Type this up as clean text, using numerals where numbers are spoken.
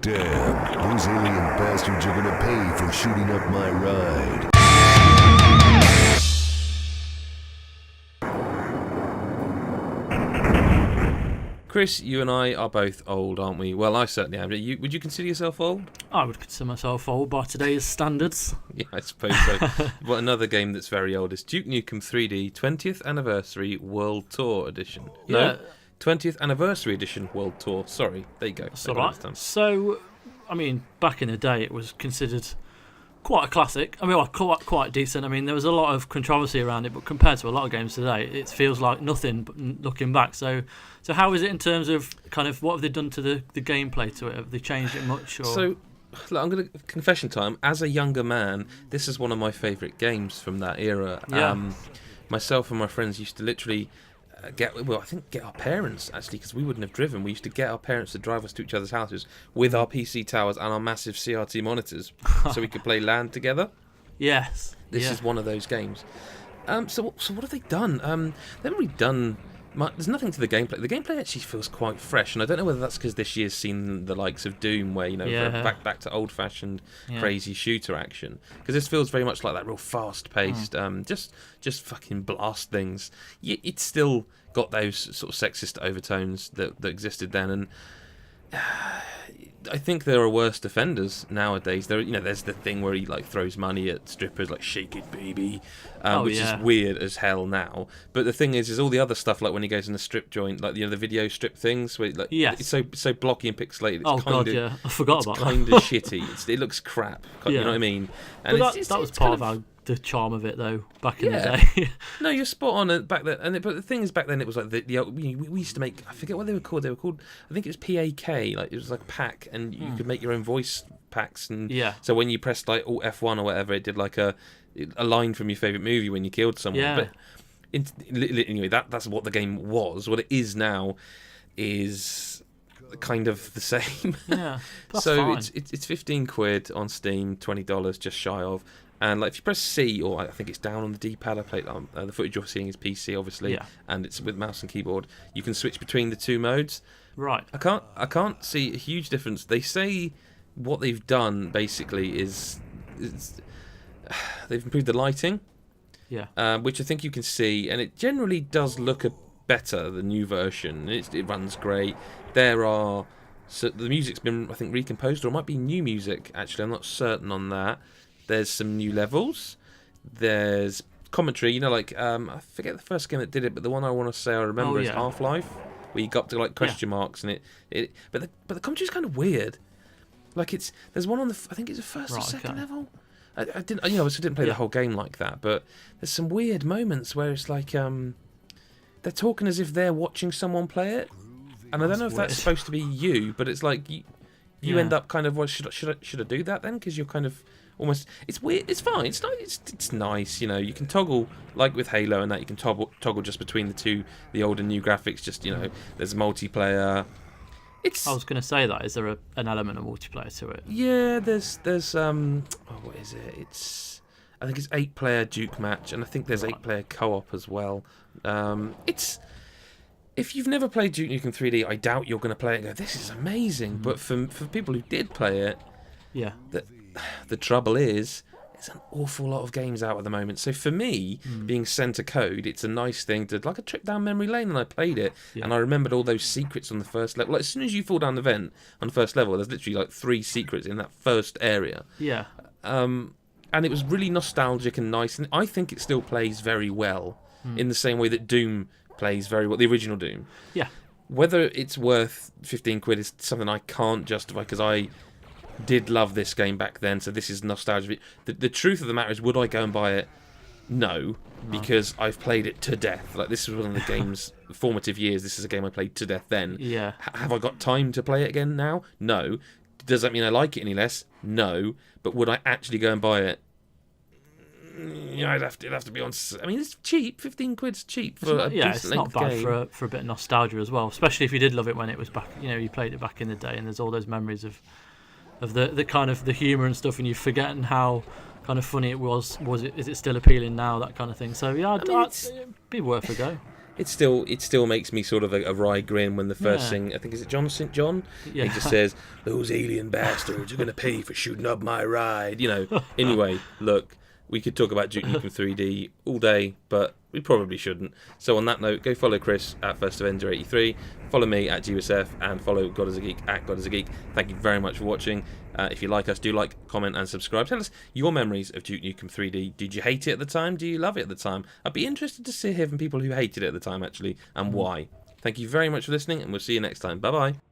Damn, those alien bastards are gonna pay for shooting up my ride. Chris, you and I are both old, aren't we? Well, I certainly am. Would you consider yourself old? I would consider myself old by today's standards. Yeah, I suppose so. But another game that's very old is Duke Nukem 3D 20th Anniversary World Tour Edition. Yeah. No, 20th Anniversary Edition World Tour. Sorry, there you go. That's all right. So, I mean, back in the day, it was considered quite a classic. I mean, well, quite decent. I mean, there was a lot of controversy around it, but compared to a lot of games today, it feels like nothing looking back. So how is it in terms of kind of what have they done to the gameplay to it? Have they changed it much? Or? So, look, I'm going to confession time. As a younger man, this is one of my favourite games from that era. Yeah. Myself and my friends used to literally get our parents, actually, because we wouldn't have driven. We used to get our parents to drive us to each other's houses with our PC towers and our massive CRT monitors so we could play LAN together. Yes. This is one of those games. So what have they done? They haven't really done much. There's nothing to the gameplay. The gameplay actually feels quite fresh, and I don't know whether that's because this year's seen the likes of Doom, where back to old-fashioned crazy shooter action. Because this feels very much like that real fast-paced, just fucking blast things. It's still got those sort of sexist overtones that existed then, and I think there are worse offenders nowadays. There's the thing where he like throws money at strippers, like "Shake It, Baby," which is weird as hell now. But the thing is all the other stuff, like when he goes in the strip joint, like the video strip things, where it's so blocky and pixelated. It's I forgot about that. It's kind of shitty. It looks crap. You know what I mean? And that was part of the charm of it, though, back in the day. No, you're spot on back then. But the thing is, back then it was like we used to make. I forget what they were called. They were called. I think it was PAK. Like it was like a pack, and you could make your own voice packs. And so when you pressed like Alt F1 or whatever, it did like a line from your favorite movie when you killed someone. Yeah. But anyway, that's what the game was. What it is now is kind of the same. Yeah. That's so fine. it's £15 on Steam, $20 just shy of. And like if you press C, or I think it's down on the D-pad, I played the footage you're seeing is PC, obviously, and it's with mouse and keyboard. You can switch between the two modes. Right. I can't see a huge difference. They say what they've done basically is they've improved the lighting, which I think you can see, and it generally does look better. The new version, it runs great. The music's been, I think, recomposed, or it might be new music. Actually, I'm not certain on that. There's some new levels. There's commentary. I forget the first game that did it, but the one I want to say I remember is Half-Life, where you got to like question marks, and but the commentary's kind of weird. Like there's one on I think it's the first or second level. I obviously didn't play the whole game like that, but there's some weird moments where it's like they're talking as if they're watching someone play it, and I don't know if that's supposed to be you, but it's like you end up kind of, well, should I do that then? Because you're kind of almost, it's weird. It's fine. It's nice. It's nice. You can toggle, like with Halo and that. You can toggle just between the old and new graphics. Just there's multiplayer. I was going to say that. Is there an element of multiplayer to it? Yeah, there's what is it? I think it's 8-player Duke match, and I think there's 8-player co-op as well. If you've never played Duke Nukem 3D, I doubt you're going to play it and go, this is amazing. But for people who did play it, the trouble is, there's an awful lot of games out at the moment. So for me, being centre code, it's a nice thing to, like a trip down memory lane, and I played it, and I remembered all those secrets on the first level. Like, as soon as you fall down the vent on the first level, there's literally like 3 secrets in that first area. Yeah. And it was really nostalgic and nice, and I think it still plays very well, in the same way that Doom plays very well, the original Doom. Yeah. Whether it's worth £15 is something I can't justify, because I did love this game back then, so this is nostalgia. The truth of the matter is, would I go and buy it? No, because I've played it to death. Like, this was one of the game's formative years. This is a game I played to death then. Yeah. Have I got time to play it again now? No. Does that mean I like it any less? No. But would I actually go and buy it? It'd have to be on. I mean, it's cheap. £15's cheap for a decent it's not bad game. for a bit of nostalgia as well. Especially if you did love it when it was back. You played it back in the day, and there's all those memories of the kind of the humour and stuff, and you've forgotten how kind of funny it was. Is it still appealing now? That kind of thing. So it'd be worth a go. it still makes me sort of a wry grin when the first thing, I think, is it John St. John? Yeah. He just says, "Those alien bastards are going to pay for shooting up my ride." You know. Anyway, look, we could talk about Duke Nukem 3D all day, but we probably shouldn't. So on that note, go follow Chris at FirstAvenger83, follow me at GWSF, and follow GodisaGeek at GodisaGeek. Thank you very much for watching. If you like us, do like, comment, and subscribe. Tell us your memories of Duke Nukem 3D. Did you hate it at the time? Do you love it at the time? I'd be interested to hear from people who hated it at the time, actually, and why. Thank you very much for listening, and we'll see you next time. Bye-bye.